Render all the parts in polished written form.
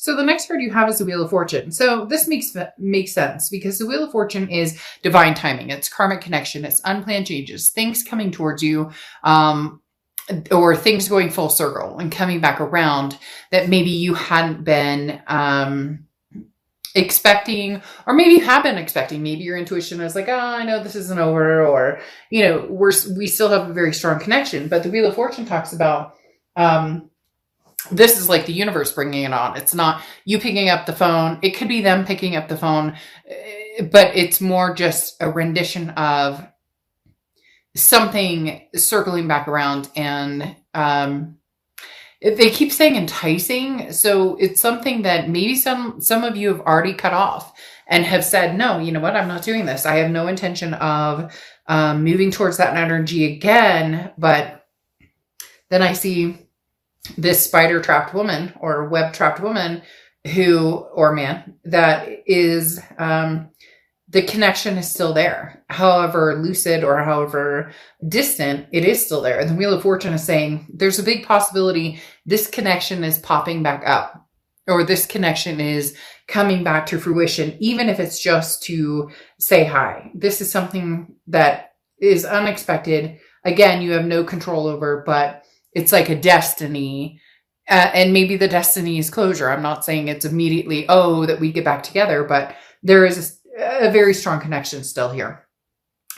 So the next card you have is the Wheel of Fortune. So this makes sense because the Wheel of Fortune is divine timing. It's karmic connection. It's unplanned changes, things coming towards you, or things going full circle and coming back around that maybe you hadn't been expecting, or maybe you have been expecting. Maybe your intuition is like, oh, I know this isn't over, or, we still have a very strong connection. But the Wheel of Fortune talks about, this is like the universe bringing it on. It's not you picking up the phone. It could be them picking up the phone, but it's more just a rendition of something circling back around. And they keep saying enticing. So it's something that maybe some of you have already cut off and have said, no, you know what? I'm not doing this. I have no intention of moving towards that energy again. But then I see this spider trapped woman or web trapped woman or man that is, the connection is still there. However lucid or however distant, it is still there. And the Wheel of Fortune is saying there's a big possibility this connection is popping back up, or this connection is coming back to fruition, even if it's just to say hi. This is something that is unexpected. Again, you have no control over, but it's like a destiny. And maybe the destiny is closure. I'm not saying it's immediately, that we get back together, but there is a very strong connection still here.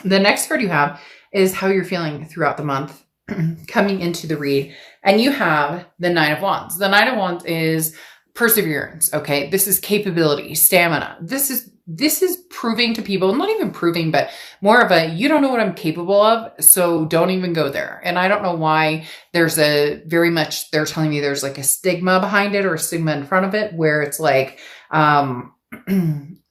The next card you have is how you're feeling throughout the month coming into the read. And you have the Nine of Wands. The Nine of Wands is perseverance. Okay. This is capability, stamina. This is proving to people, not even proving, but more of a, you don't know what I'm capable of, so don't even go there. And I don't know why they're telling me there's like a stigma behind it, or a stigma in front of it, where it's like,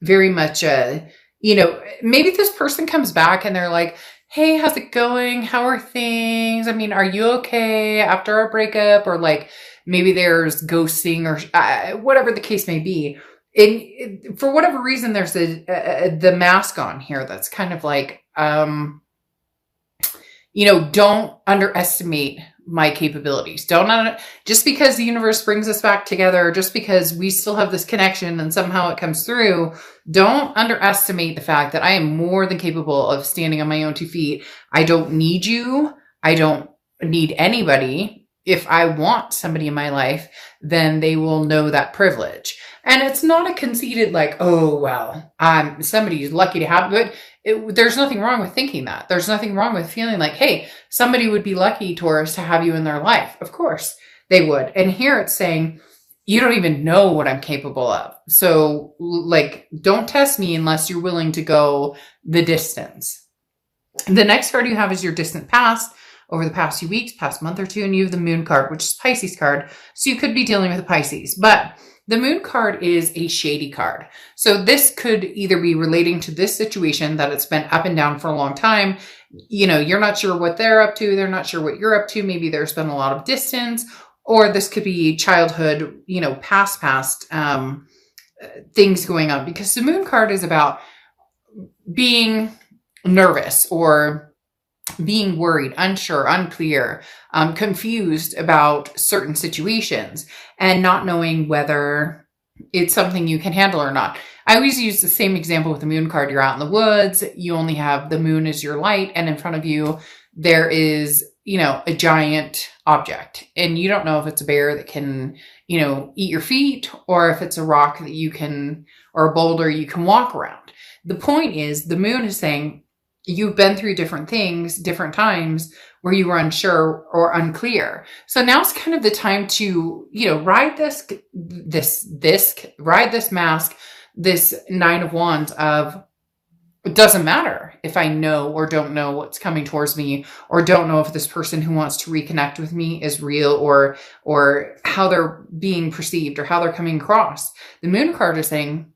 very much, maybe this person comes back and they're like, hey, how's it going? How are things? I mean, are you okay after our breakup? Or like, maybe there's ghosting or whatever the case may be. For whatever reason, there's the mask on here that's kind of like, don't underestimate my capabilities. Just because the universe brings us back together, just because we still have this connection and somehow it comes through, don't underestimate the fact that I am more than capable of standing on my own 2 feet. I don't need you. I don't need anybody. If I want somebody in my life, then they will know that privilege. And it's not a conceited like, oh, well, somebody's lucky to have it. There's nothing wrong with thinking that. There's nothing wrong with feeling like, hey, somebody would be lucky, Taurus, to have you in their life. Of course they would. And here it's saying, you don't even know what I'm capable of. So like, don't test me unless you're willing to go the distance. The next card you have is your distant past. Over the past few weeks, past month or two, and you have the Moon card, which is Pisces card. So you could be dealing with a Pisces, but the Moon card is a shady card. So this could either be relating to this situation that it's been up and down for a long time. You're not sure what they're up to. They're not sure what you're up to. Maybe there's been a lot of distance, or this could be childhood, past things going on, because the Moon card is about being nervous or being worried, unsure, unclear, confused about certain situations and not knowing whether it's something you can handle or not. I always use the same example with the Moon card. You're out in the woods. You only have the moon as your light. And in front of you, there is, a giant object. And you don't know if it's a bear that can, eat your feet, or if it's a rock that you can, or a boulder you can walk around. The point is, the moon is saying, you've been through different things, different times where you were unsure or unclear. So now's kind of the time to, ride this mask, this Nine of Wands of, it doesn't matter if I know or don't know what's coming towards me, or don't know if this person who wants to reconnect with me is real, or how they're being perceived, or how they're coming across. The Moon card is saying,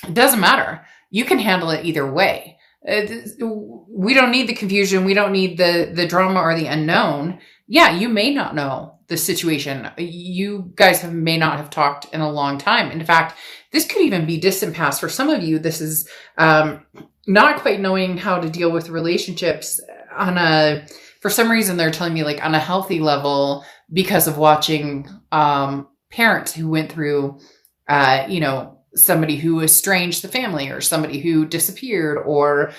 it doesn't matter. You can handle it either way. We don't need the confusion. We don't need the drama or the unknown. Yeah, you may not know the situation. You guys may not have talked in a long time. In fact, this could even be distant past. For some of you, this is not quite knowing how to deal with relationships for some reason they're telling me like on a healthy level, because of watching parents who went through, somebody who estranged the family, or somebody who disappeared, or,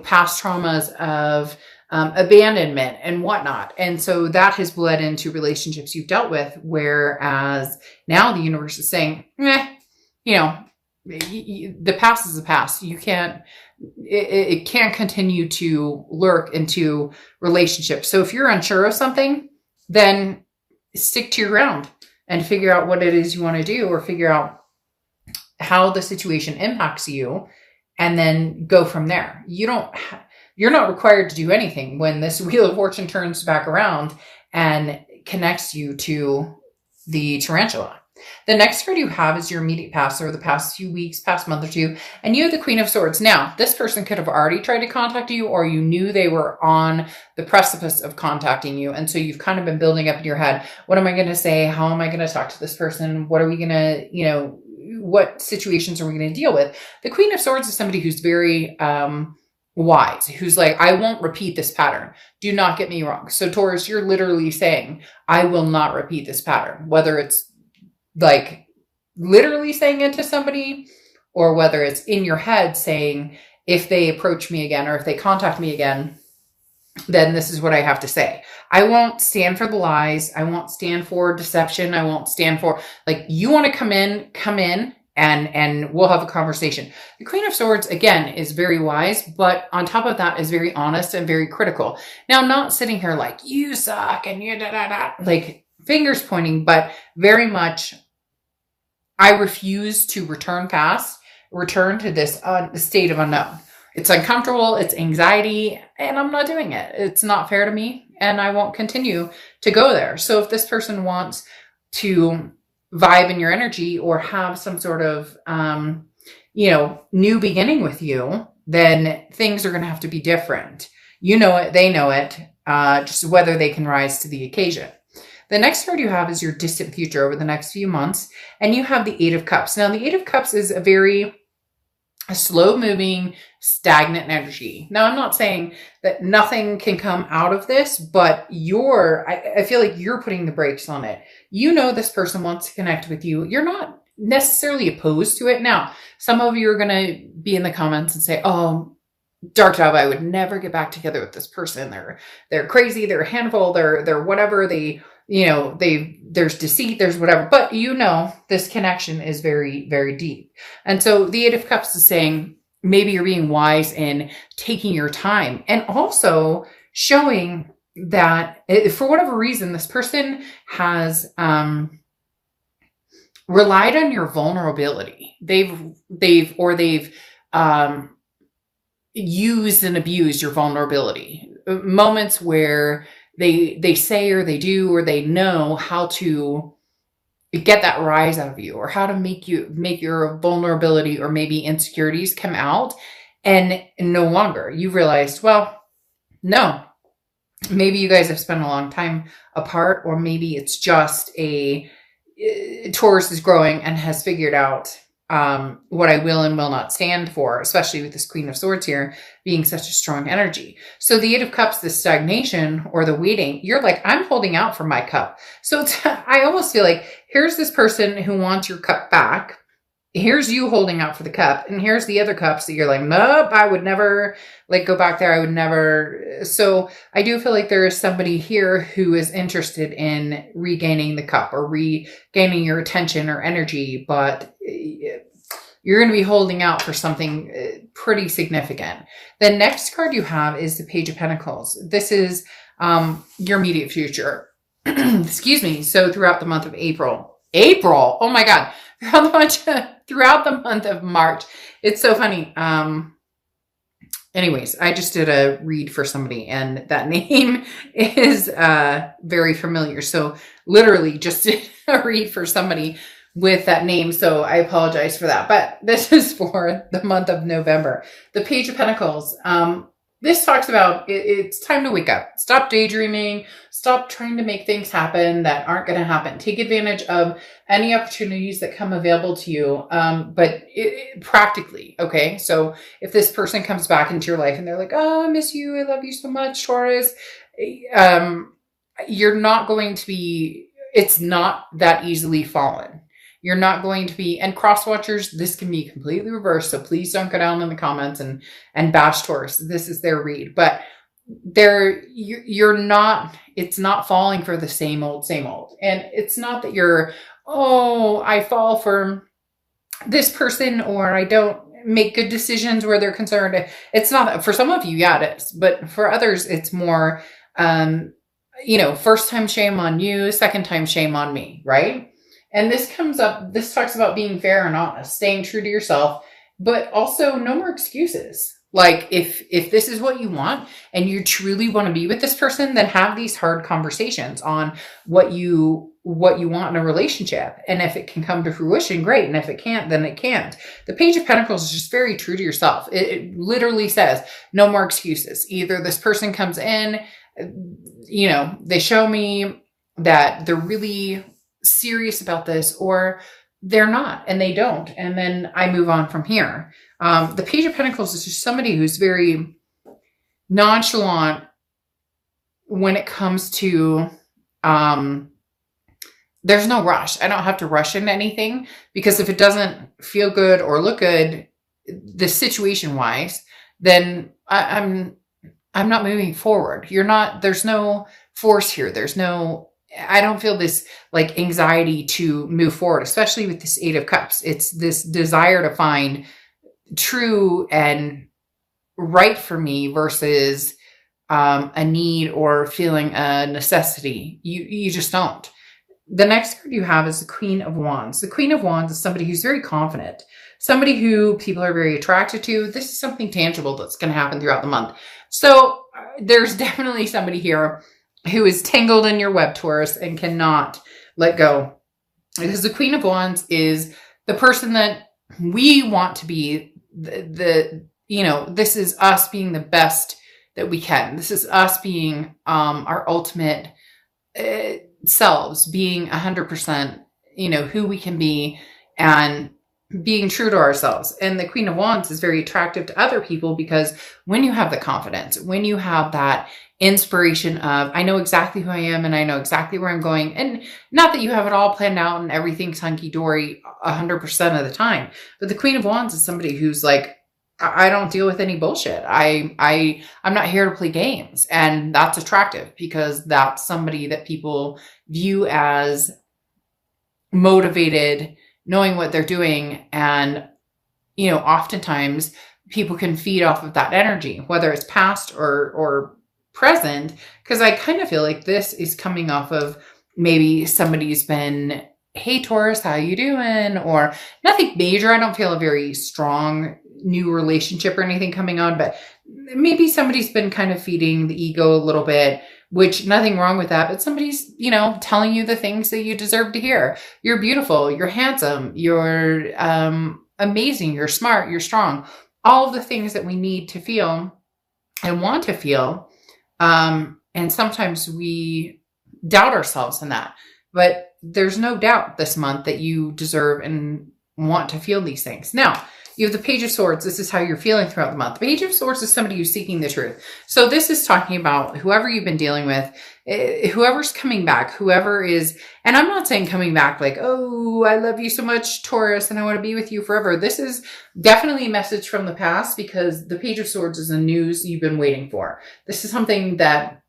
past traumas of abandonment and whatnot. And so that has bled into relationships you've dealt with, whereas now the universe is saying, the past is the past. You can't, it can't continue to lurk into relationships. So if you're unsure of something, then stick to your ground and figure out what it is you want to do, or figure out how the situation impacts you, and then go from there. You're not required to do anything when this Wheel of Fortune turns back around and connects you to the tarantula. The next card you have is your immediate past, or the past few weeks, past month or two, and you have the Queen of Swords. Now, this person could have already tried to contact you, or you knew they were on the precipice of contacting you. And so you've kind of been building up in your head, what am I going to say? How am I going to talk to this person? What are we going to, what situations are we going to deal with? The Queen of Swords is somebody who's very wise, who's like, I won't repeat this pattern. Do not get me wrong. So Taurus, you're literally saying, I will not repeat this pattern, whether it's like literally saying it to somebody, or whether it's in your head saying, if they approach me again, or if they contact me again, then this is what I have to say. I won't stand for the lies. I won't stand for deception. I won't stand for, like, you want to come in and we'll have a conversation. The Queen of Swords, again, is very wise, but on top of that is very honest and very critical. Now, not sitting here like, you suck and you like fingers pointing, but very much, I refuse to return to this state of unknown. It's uncomfortable, it's anxiety, and I'm not doing it. It's not fair to me, and I won't continue to go there. So if this person wants to vibe in your energy, or have some sort of, new beginning with you, then things are going to have to be different. You know it, they know it, just whether they can rise to the occasion. The next card you have is your distant future over the next few months, and you have the Eight of Cups. Now, the Eight of Cups is a slow-moving, stagnant energy. Now, I'm not saying that nothing can come out of this, but I feel like you're putting the brakes on it. This person wants to connect with you. You're not necessarily opposed to it. Now, some of you are going to be in the comments and say, oh, Dark Dove, I would never get back together with this person. They're crazy. They're a handful. They're whatever. There's deceit, there's whatever, but this connection is very, very deep. And so the Eight of Cups is saying, maybe you're being wise in taking your time, and also showing that for whatever reason, this person has, relied on your vulnerability. They've used and abused your vulnerability. Moments where they say, or they do, or they know how to get that rise out of you, or how to make your vulnerability or maybe insecurities come out, and no longer you've realized, well, no, maybe you guys have spent a long time apart, or maybe it's just Taurus is growing and has figured out what I will and will not stand for, especially with this Queen of Swords here being such a strong energy. So the Eight of Cups, the stagnation or the waiting, you're like, I'm holding out for my cup. So I almost feel like here's this person who wants your cup back. Here's you holding out for the cup. And here's the other cups that you're like, nope, I would never go back there. I would never. So I do feel like there is somebody here who is interested in regaining the cup, or regaining your attention or energy, but you're going to be holding out for something pretty significant. The next card you have is the Page of Pentacles. This is your immediate future. Excuse me. So throughout the month of April, oh my God, throughout the month of March. It's so funny. Anyways, I just did a read for somebody, and that name is very familiar. So literally just did a read for somebody with that name. So I apologize for that. But this is for the month of November. The Page of Pentacles. This talks about it's time to wake up. Stop daydreaming. Stop trying to make things happen that aren't going to happen. Take advantage of any opportunities that come available to you, but practically, okay? So if this person comes back into your life and they're like, oh, I miss you. I love you so much, Taurus. You're not going to be it's not that easily fallen. You're not going to be, and cross watchers, this can be completely reversed. So please don't go down in the comments and bash Taurus. This is their read, but you're not, it's not falling for the same old, same old. And it's not that you're, oh, I fall for this person, or I don't make good decisions where they're concerned. It's not that. For some of you, yeah, it is. But for others, it's more, first time shame on you, second time shame on me, right? And this talks about being fair and honest, staying true to yourself, but also no more excuses. Like if this is what you want and you truly want to be with this person, then have these hard conversations on what you want in a relationship. And if it can come to fruition, great. And if it can't, then it can't. The Page of Pentacles is just very true to yourself. It literally says no more excuses. Either this person comes in, they show me that they're really serious about this, or they're not and they don't. And then I move on from here. The Page of Pentacles is just somebody who's very nonchalant when it comes to, there's no rush. I don't have to rush into anything, because if it doesn't feel good or look good, the situation wise, then I'm not moving forward. There's no force here. I don't feel this like anxiety to move forward, especially with this Eight of Cups. It's this desire to find true and right for me versus a need or feeling a necessity. You just don't. The next card you have is the Queen of Wands. The Queen of Wands is somebody who's very confident, somebody who people are very attracted to. This is something tangible that's going to happen throughout the month. So there's definitely somebody here who is tangled in your web, Taurus, and cannot let go. Because the Queen of Wands is the person that we want to be. This is us being the best that we can. This is us being our ultimate selves, being 100%, who we can be and being true to ourselves. And the Queen of Wands is very attractive to other people, because when you have the confidence, when you have that inspiration of, I know exactly who I am and I know exactly where I'm going, and not that you have it all planned out and everything's hunky-dory 100% of the time, but the Queen of Wands is somebody who's like, I don't deal with any bullshit. I'm not here to play games. And that's attractive, because that's somebody that people view as motivated, knowing what they're doing. And, oftentimes people can feed off of that energy, whether it's past or present, because I kind of feel like this is coming off of maybe somebody's been, hey, Taurus, how you doing? Or nothing major. I don't feel a very strong new relationship or anything coming on, but maybe somebody's been kind of feeding the ego a little bit, which nothing wrong with that. But somebody's, telling you the things that you deserve to hear. You're beautiful. You're handsome. You're amazing. You're smart. You're strong. All of the things that we need to feel and want to feel. And sometimes we doubt ourselves in that, but there's no doubt this month that you deserve and want to feel these things. Now, you have the Page of Swords. This is how you're feeling throughout the month. The Page of Swords is somebody who's seeking the truth. So this is talking about whoever you've been dealing with, whoever's coming back, whoever is, and I'm not saying coming back like, oh, I love you so much, Taurus, and I want to be with you forever. This is definitely a message from the past, because the Page of Swords is the news you've been waiting for. This is a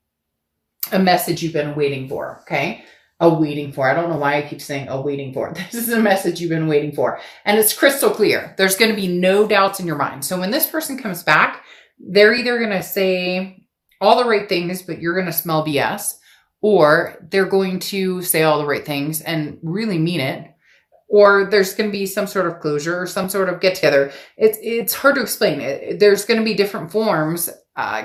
message you've been waiting for, okay? Waiting for. I don't know why I keep saying waiting for. This is a message you've been waiting for. And it's crystal clear. There's going to be no doubts in your mind. So when this person comes back, they're either going to say all the right things, but you're going to smell BS, or they're going to say all the right things and really mean it, or there's going to be some sort of closure or some sort of get together. It's hard to explain. There's going to be different forms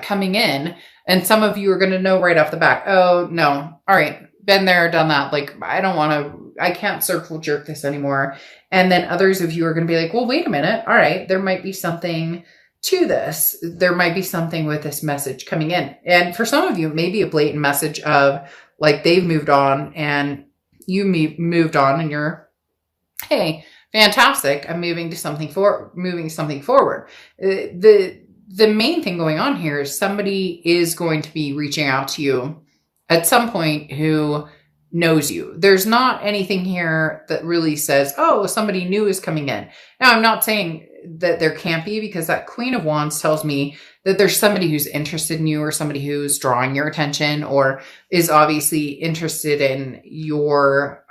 coming in, and some of you are going to know right off the bat, oh no, all right, been there, done that. Like, I can't circle jerk this anymore. And then others of you are going to be like, well, wait a minute. All right, there might be something to this. There might be something with this message coming in. And for some of you, maybe a blatant message of like, they've moved on and you moved on, and you're, hey, fantastic. I'm moving something forward. The main thing going on here is somebody is going to be reaching out to you at some point who knows you. There's not anything here that really says, oh, somebody new is coming in. Now, I'm not saying that there can't be, because that Queen of Wands tells me that there's somebody who's interested in you, or somebody who's drawing your attention, or is obviously interested in your,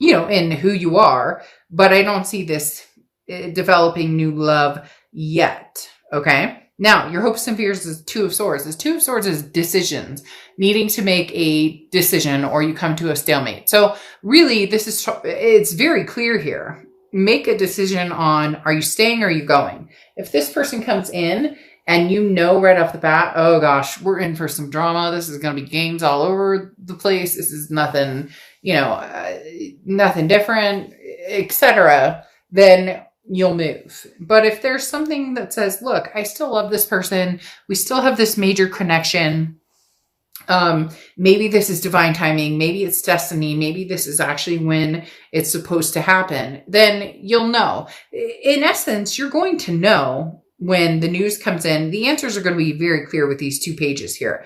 in who you are. But I don't see this developing new love yet. Okay. Now, your hopes and fears is Two of Swords. This Two of Swords is decisions, needing to make a decision, or you come to a stalemate. So really, it's very clear here. Make a decision on, are you staying or are you going? If this person comes in and you know right off the bat, oh gosh, we're in for some drama. This is going to be games all over the place. This is nothing, nothing different, etc., then you'll move. But if there's something that says, look, I still love this person, we still have this major connection, maybe this is divine timing, maybe it's destiny, maybe this is actually when it's supposed to happen, then you'll know. In essence, you're going to know when the news comes in. The answers are going to be very clear with these 2 pages here.